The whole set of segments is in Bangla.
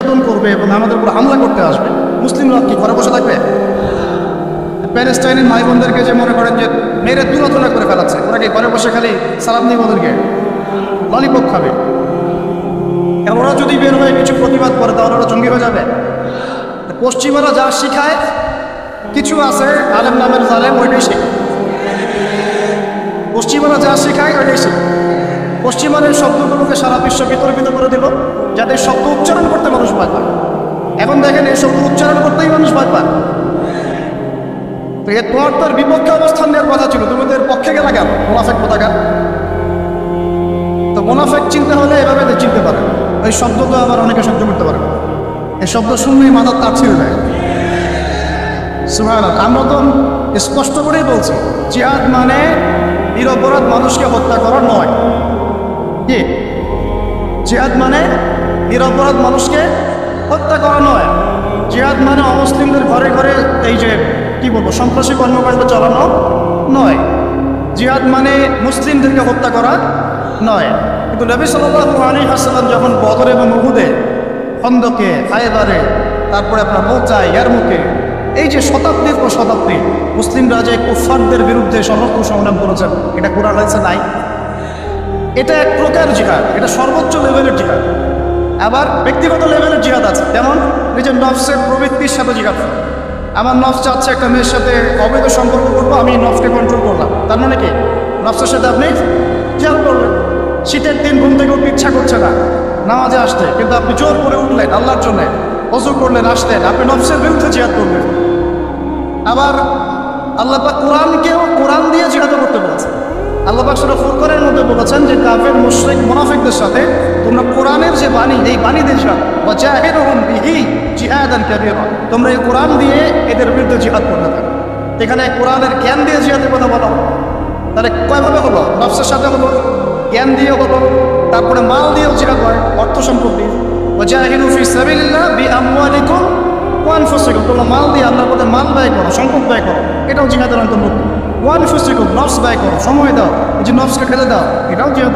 নির্যাতন করবে এবং আমাদের উপর হামলা করতে আসবে, মুসলিমরা কি ঘরে বসে থাকবে? প্যালেস্টাইনের মাই বোনদেরকে যে মনে করেন যে মেয়েরা তুলা করে ফেলাচ্ছে, ওরা কি ঘরে বসে খালি সালাম দিয়ে ওদেরকে ললিপপ খাবে? ওরা যদি বের হয়ে কিছু প্রতিবাদ করে তাহলে ওরা জঙ্গি হয়ে যাবে? পশ্চিমারা যা শিখায় কিছু আছে আলেম নামের জালেম, ওইটাই শেখায়। পশ্চিমারা যা শেখায় ওইটাই শেখায়। পশ্চিমাদের শব্দগুলোকে সারা বিশ্ব বিতর্কিত করে দিল, যাতে শব্দ উচ্চারণ করতে মানুষ ভয় পায়। এখন দেখেন এই শব্দ উচ্চারণ করতেই মানুষ ভয় পায়। তো তোমার তার বিপক্ষে অবস্থান নেওয়ার কথা ছিল, তুমি তো এর পক্ষে গেলা কেন? মোনাফেক কোথাকার। তো মোনাফেক চিনতে হলে এভাবে চিনতে পারে। ওই শব্দ তো আবার অনেকে সহ্য করতে পারে, এই শব্দ শুনলেই মাথার তার ছিঁড়ে যায়। সুবহানাল্লাহ। আমরা তো স্পষ্ট করেই বলছি, জিহাদ মানে নিরপরাধ মানুষকে হত্যা করা নয়। কি জিহাদ মানে? নিরপরাধ মানুষকে হত্যা করা নয়। জিহাদ মানে অমুসলিমদের ঘরে ঘরে এই যে কি বলবো সন্ত্রাসী কর্মকাণ্ড চালানো নয়। জিহাদ মানে মুসলিমদেরকে হত্যা করা নয়। কিন্তু নবী সাল্লাল্লাহু আলাইহি ওয়াসাল্লাম যখন বদর এবং উহুদে, খন্দকে, খায়বারে, তারপরে আপনার মৌচায়, ইয়ারমুকে, এই যে শতাব্দীর পর শতাব্দী মুসলিমরা যে কুফফারদের বিরুদ্ধে সর্বোচ্চ সংগ্রাম করেছেন, এটা কোরআন হাদিসে নাই। এটা এক প্রকার জিহাদ, এটা সর্বোচ্চ লেভেলের জিহাদ। আবার ব্যক্তিগত লেভেলের জিহাদ আছে, যেমন নিজের নফসের প্রবৃত্তির সাথে জিহাদ। আমার নফস চাচ্ছে একটা মেয়ের সাথে অবৈধ সম্পর্ক করবো, আমি নফসকে কন্ট্রোল করলাম, তার মানে কি নফসের সাথে আপনি জিহাদ করলেন। শীতের দিন ঘুম থেকে উঠতে ইচ্ছা করছে না নামাজে আসতে, কিন্তু আপনি জোর করে উঠলেন আল্লাহর জন্য, ওযু করলেন, আসলেন, আপনি নফসের বিরুদ্ধে জিহাদ করলেন। আবার আল্লাহ পাক কোরআনকেও কোরআন দিয়ে জিহাদ করতে বলেছেন। আল্লাহ পাক সূরা ফুরকানের মধ্যে বলেছেন যে কাফের, মুশরিক, মুনাফিকদের সাথে তোমরা কোরআনের যে বাণী, এই বাণী দিয়ে জিহাদ, ওয়াজাহিদুহুম বিহি জিহাদান কাবীরা, তোমরা এই কোরআন দিয়ে এদের বিরুদ্ধে জিহাদ করতে থাকো। এখানে কোরআনের জ্ঞান দিয়ে জিহাদের কথা বলা হলো। তাহলে কয়ভাবে হলো? নফসের সাথে হলো, জ্ঞান দিয়ে হলো, তারপরে মাল দিয়েও জিহাদ হয়, অর্থ সম্পদ দিয়ে। ওয়াজাহিদু ফি সাবিলিল্লাহ বিআমওয়ালিকুম ওয়া আনফুসিকুম, তোমরা মাল দিয়ে আল্লাহর পথে মাল ব্যয় করো, সম্পদ ব্যয় করো, এটাও জিহাদের অন্তর্ভুক্ত। ওয়া আনফুসিকুম, নফস ব্যয় করো, সময় দাও, এই যে নফসকে ঠেলে দাও, এটাও জিহাদ।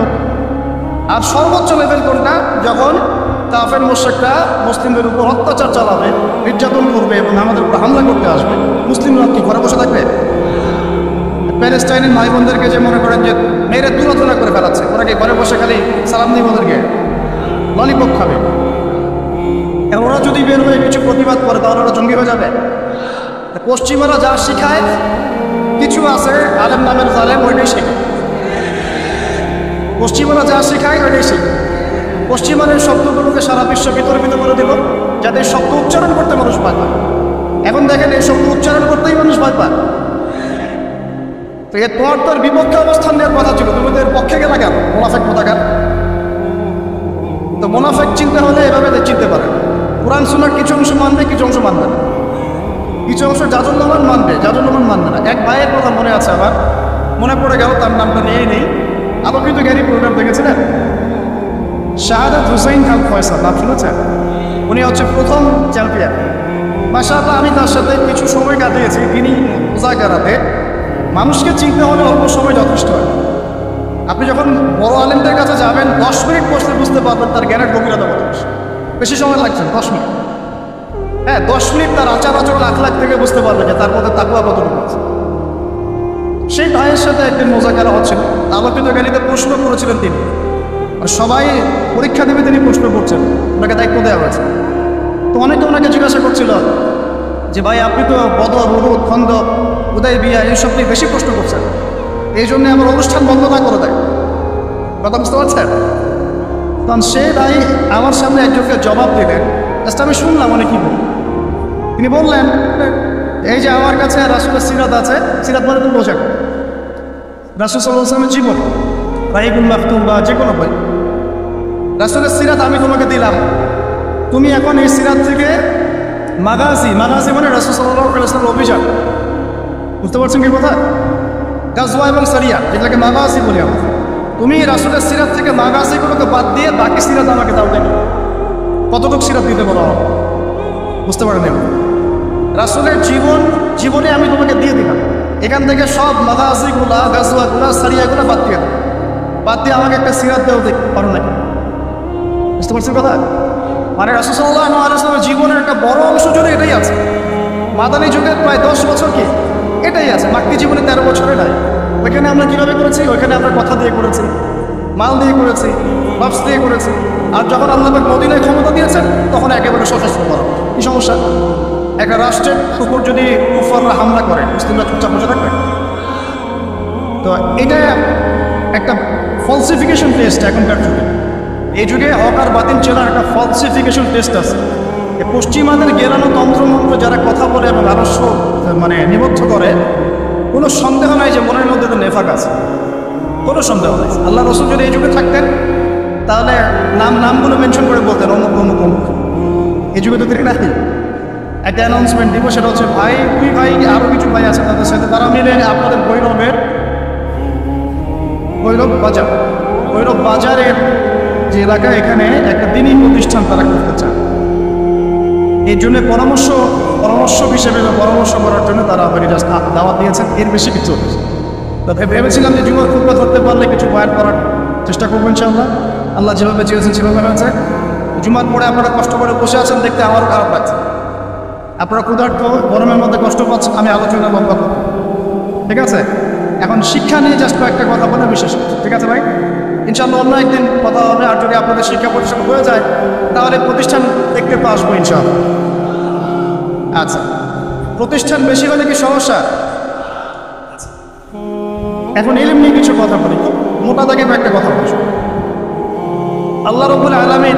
আর সর্বোচ্চ লেভেল কোনটা? যখন কাফের মুশরিকরা মুসলিমদের উপর অত্যাচার চালাবে, নির্যাতন করবে এবং আমাদের উপর হামলা করতে আসবে, মুসলিমরা কি ঘরে বসে থাকবে? প্যালেস্টাইনের মাই বোনদেরকে যে মনে করেন যে মেয়েরা তুলা করে ফেলাচ্ছে, ওরা কি ঘরে বসে খালি সালাম দিয়ে ওদেরকে ললিপপ খাবে? ওরা যদি বের হয়ে কিছু প্রতিবাদ করে তাহলে ওরা জঙ্গি হয়ে যাবে? পশ্চিমারা যা শিখায় কিছু আছে আলেম নামের জালেম, ওইটাই শেখায়। পশ্চিমারা যা শেখায় ওইটাই শেখায়। পশ্চিমাদের শব্দগুলোকে সারা বিশ্ব বিতর্কিত করে দিল, যাতে শব্দ উচ্চারণ করতে মানুষ ভয় পায়। এখন দেখেন এই শব্দ উচ্চারণ করতেই মানুষ ভয় পায়। তো তোমার তার বিপক্ষে অবস্থান নেওয়ার কথা ছিল, তুমি তো এর পক্ষে গেলা কেন? মোনাফেক কোথাকার। তো মোনাফেক চিনতে হলে এভাবে চিনতে পারে। কোরআন সুন্নাহর কিছু অংশ মানবে, কিছু অংশ মানবে না। কিছু অংশ জাজুল্লাহমান মানবে, জাজুল্লাহমান মানবে না। এক ভাইয়ের কথা মনে আছে, আমার মনে পড়ে গেল, তার নামটা নিয়েই নেই। আবার কিন্তু জ্ঞানী প্রোগ্রাম দেখেছিলেন, শাহাদাত হুসাইন খান ফয়সাল, নাম শুনেছেন? উনি হচ্ছে প্রথম চ্যাম্পিয়ন। মাশাআল্লাহ, আমি তার সাথে কিছু সময় কাটিয়েছি। তিনি মুযাকারাতে মানুষকে চিনতে হলে অল্প সময় যথেষ্ট হয়। আপনি যখন বড় আলেমদের কাছে যাবেন, 10 মিনিট বসলে বুঝতে পারবেন তার জ্ঞানের গভীরতা কত। বেশি সময় লাগছে 10 মিনিট। হ্যাঁ, 10 মিনিট তার আচার আচরণ আখলাক থেকে বুঝতে পারবেন যে তার মধ্যে তাকওয়া কতটুকু আছে। সেই ভাইয়ের সাথে একদিন মুযাকারা হচ্ছিল, আলোকিত জ্ঞানীতে প্রশ্ন করেছিলেন তিনি, আর সবাই পরীক্ষা দেবে, তিনি প্রশ্ন করছেন, ওনাকে দায়িত্ব দেওয়া হয়েছে। তো অনেকে ওনাকে জিজ্ঞাসা করছিল যে ভাই, আপনি তো বদর, উহুদ, খন্দক, হুদায়বিয়া এইসব নিয়ে বেশি প্রশ্ন করছেন, এই জন্য আমার অনুষ্ঠান বন্ধ না করে দেয়। কথা বুঝতে পারছেন? তখন সে ভাই আমার সামনে একজনকে জবাব দিলেন, জাস্ট আমি শুনলাম অনেক কি বল। তিনি বললেন, এই যে আমার কাছে রাসূলের সিরাত আছে, সিরাত মানে তুমি বোঝেন রাসূল সাল্লাল্লাহু আলাইহি ওয়াসাল্লামের জীবন, রাহিবুল মাকতুম বা যে কোনো বই, রাসূলের সিরাত আমি তোমাকে দিলাম। তুমি এখন এই সিরাত থেকে মাগাজি মানে রাসূল সাল্লাল্লাহু আলাইহি ওয়াসাল্লামের অভিযান, বুঝতে পারছেন কি কথা? গাজওয়া এবং সারিয়া, যেটাকে মাগাজি বলি আমরা। তুমি রাসূলের সিরাত থেকে মাগাজিগুলোকে বাদ দিয়ে বাকি সিরাত আমাকে দাও। দেখো কতটুকু সিরাত দিতে বলা হবে, বুঝতে পারেন? রাসূলের জীবনে আমি তোমাকে দিয়ে দিলাম, এখান থেকে সব মাগাজিগুলা, গাজওয়াগুলা, সারিয়াগুলা বাদ দিয়ে দাও। বাদ দিয়ে আমাকে একটা সিরাত দেও, দেখতে পারো নাকি? বুঝতে পারছেন কথা? মানে রাসূল সাল্লাল্লাহু আলাইহি ওয়াসাল্লামের জীবনের একটা বড় অংশ জুড়ে এটাই আছে। মাদানী যুগের প্রায় 10 বছর কি এটাই আছে, মাক্কি জীবনে 13 বছরে নাই। ওইখানে আমরা কীভাবে করেছি? ওইখানে আমরা কথা দিয়ে করেছি, মাল দিয়ে করেছি, নফস দিয়ে করেছি। আর যখন আল্লাহ পাক মদিনায় ক্ষমতা দিয়েছেন তখন একেবারে সশস্ত্র করা। কী সমস্যা? একটা রাষ্ট্রের উপর যদি কুফাররা হামলা করে মুসলিমরা চুপচাপ বসে থাকবে? তো এটা একটা ফলসিফিকেশন টেস্ট এখনকার যুগে। এই যুগে হক আর বাতিল চেনার একটা ফলসিফিকেশন টেস্ট আছে। পশ্চিমাদের গেরানো তন্ত্রমন্ত্র যারা কথা বলে এবং আদর্শ মানে নিবদ্ধ করে, কোনো সন্দেহ নাই যে মনের মধ্যে তো নেফাক আছে, কোনো সন্দেহ নাই। আল্লাহ রসুল যদি এই যুগে থাকতেন তাহলে নামগুলো মেনশন করে বলতেন অমুক অমুক অমুক। এই যুগে তো তিনি রাখি একটা অ্যানাউন্সমেন্ট দিব, সেটা হচ্ছে ভাই দুই ভাই আরও কিছু ভাই আছে তাদের সাথে, তারা মিলে আপনাদের ভৈরব বাজারের যে এলাকা, এখানে একটা দিনই প্রতিষ্ঠান তারা করতে চায়। এই জন্য পরামর্শ হিসেবে পরামর্শ করার জন্য তারা দাওয়াত দিয়েছেন। এর বেশি কিছু তো ভেবেছিলাম যে জুমার খুতবা ধরতে পারলে কিছু বয়ান করার চেষ্টা করবো ইনশাআল্লাহ। আল্লাহ যেভাবে চেয়েছেন সেভাবে হয়েছে। জুমার পরে আপনারা কষ্ট করে বসে আছেন দেখতে আমারও খারাপ লাগছে। আপনারা ক্ষুধার্ত, গরমের মধ্যে কষ্ট পাচ্ছেন, আমি আলোচনা লম্বা করব, ঠিক আছে? এখন শিক্ষা নিয়ে জাস্ট কয়েকটা কথা বলে বিশেষ, ঠিক আছে ভাই? ইনশাআল্লাহ অন্য একদিন কথা হবে। আর যদি আপনাদের শিক্ষা প্রতিষ্ঠান হয়ে যায় তাহলে প্রতিষ্ঠান দেখতে তো আসবো ইনশাআল্লাহ। আচ্ছা, প্রতিষ্ঠান বেশি হলে কি সমস্যা? এখন ইলম নিয়ে কিছু কথা বলি, মোটা দাগে একটা কথা বলছি। আল্লাহ রাব্বুল আলামিন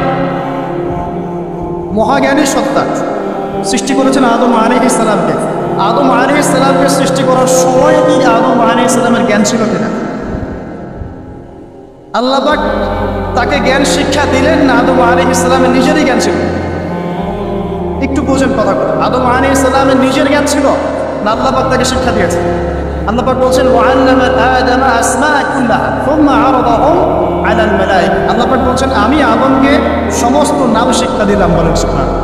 মহাজ্ঞানী সত্তা, সৃষ্টি করেছেন আদম আলাইহিস সালামকে। আদম আলাইহিস সালামকে সৃষ্টি করার সময় কি আদম আলাইহিস সালামের জ্ঞান ছিল কিনা? আল্লাহ পাক তাকে জ্ঞান শিক্ষা দিলেন না আদম আলাইহিস সালামের নিজেরই জ্ঞান ছিল? একটু বোঝেন কথা বলে। আদম আলাইহিস সালামের নিজের জ্ঞান ছিল না আল্লাহ পাক তাকে শিক্ষা দিয়েছে? আল্লাহ পাক বলছেন ওয়াআল্লামা আদামা আসমাআ কুল্লাহা সুম্মা আরাদাহুম আলাল মালায়েকা। আল্লাহ পাক বলছেন আমি আদমকে সমস্ত নাম শিক্ষা দিলাম। বলেন সুবহানাল্লাহ।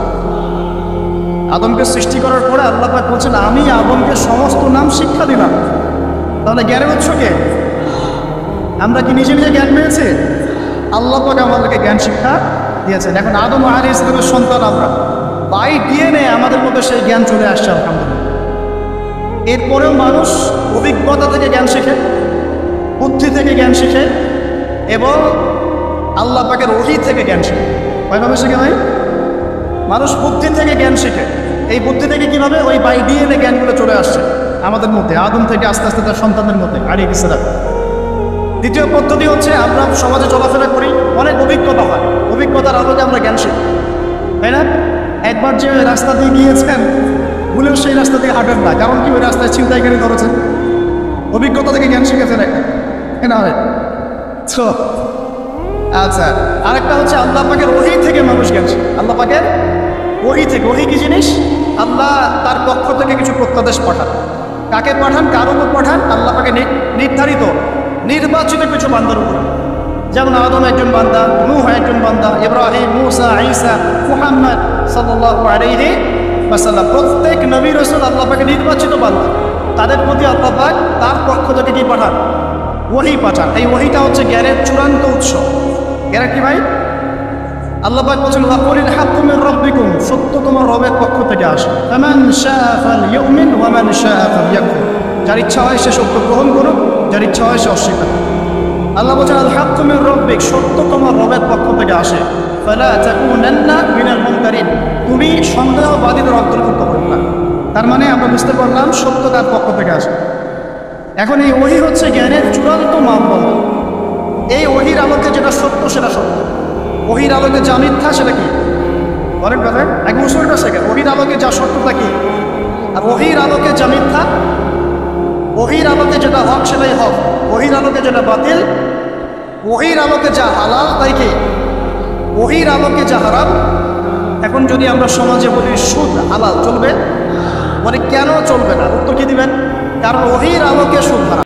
আদমকে সৃষ্টি করার পরে আল্লাহ পাক বলছেন আমি আদমকে সমস্ত নাম শিক্ষা দিলাম। তাহলে জ্ঞানের উৎস কে? আমরা কি নিজে নিজে জ্ঞান পেয়েছি? আল্লাহ পাক আমাদেরকে জ্ঞান শিক্ষা দিয়েছেন। এখন আদম আলাইহিস সালামের সন্তান আমরা, বাই ডিএনএ আমাদের মধ্যে সেই জ্ঞান চলে আসছে আলহামদুলিল্লাহ। এরপরেও মানুষ অভিজ্ঞতা থেকে জ্ঞান শেখে, বুদ্ধি থেকে জ্ঞান শেখে এবং আল্লাহ পাকের ওহী থেকে জ্ঞান শেখে। কয়ভাবে শেখে ভাই? মানুষ বুদ্ধি থেকে জ্ঞান শেখে। এই বুদ্ধি থেকে কীভাবে? ওই বাই ডিএনএ জ্ঞানগুলো চলে আসছে আমাদের মধ্যে, আদম থেকে আস্তে আস্তে তার সন্তানদের মধ্যে আলাইহিস সালাম। দ্বিতীয় পদ্ধতি হচ্ছে আমরা সমাজে চলাফেরা করি, অনেক অভিজ্ঞতা হয়, অভিজ্ঞতার আলোকে আমরা জ্ঞান শিখি, তাই না? একবার যে রাস্তা দিয়ে গিয়েছেন ভুলেও সেই রাস্তা দিয়ে হাঁটেন না, কারণ কি ওই রাস্তায় ছিনতাইকারী ধরেছেন। অভিজ্ঞতা থেকে জ্ঞান শিখেছেন একটা না হয় তো। আচ্ছা, আরেকটা হচ্ছে আল্লাহ পাকের ওহী থেকে মানুষ জ্ঞান শিখে। আল্লাহ পাকের ওহী থেকে। ওহী কি জিনিস? আল্লাহ তার পক্ষ থেকে কিছু প্রত্যাদেশ পাঠান। কাকে পাঠান? কার উপর পাঠান? আল্লাহ পাকে নির্ধারিত নির্বাচিত কিছু বান্দার উপর। যেমন আদম একজন বান্দা, নূহ একজন বান্দা, ইব্রাহিম, মূসা, ঈসা, মুহাম্মদ সাল্লাল্লাহু আলাইহি ওয়াসাল্লাম, প্রত্যেক নবী রাসূল আল্লাহ পাকে নির্বাচিত বান্দা। তাদের প্রতি আল্লাহ পাক তার পক্ষ থেকে কি পাঠান? ওহী পাঠান। এই ওহীটা হচ্ছে জ্ঞানের চূড়ান্ত উৎস। জ্ঞানের কি ভাই? আল্লাহ পাক বলেন ওয়াকুলিল হাক্কু মির রাব্বিকুম, সত্য তোমার রবের পক্ষ থেকে আসে। ফামান শাআ ফালইউমিন ওয়া মান শাআ ফালইয়াকফুর, যার ইচ্ছা হয় সে সত্য গ্রহণ করুক, যার ইচ্ছা হয় সে অস্বীকার করুক। আল্লাহ বলেন আল হাক্কু মির রাব্বিক, সত্য তোমার রবের পক্ষ থেকে আসে। ফালা তাকুনান্না মিনাল মুমতারিন, তুমি সন্দেহবাদীদের অন্তর্ভুক্ত হবে না। তার মানে আমরা বুঝতে পারলাম সত্য তার পক্ষ থেকে আসে। এখন এই ওহী হচ্ছে জ্ঞানের চূড়ান্ত মানদণ্ড। এই ওহীর আলোকে যেটা সত্য সেটা সত্য, ওহীর আলোকে যা মিথ্যা সেটা কি? বলেন কথা এক মুসলটা শেখেন। ওহীর আলোকে যা সত্যতা কি, আর ওহীর আলোকে যা মিথ্যা। ওহীর আলোকে যেটা হক সেটাই হক, ওহীর আলোকে যেটা বাতিল, ওহীর আলোকে যা হালাল তাই কি, ওহীর আলোকে যা হারাম। এখন যদি আমরা সমাজে বলি সুদ হালাল, চলবে? মানে কেন চলবে না? উত্তর কি দিবেন? কারণ ওহীর আলোকে সুদ হারাম।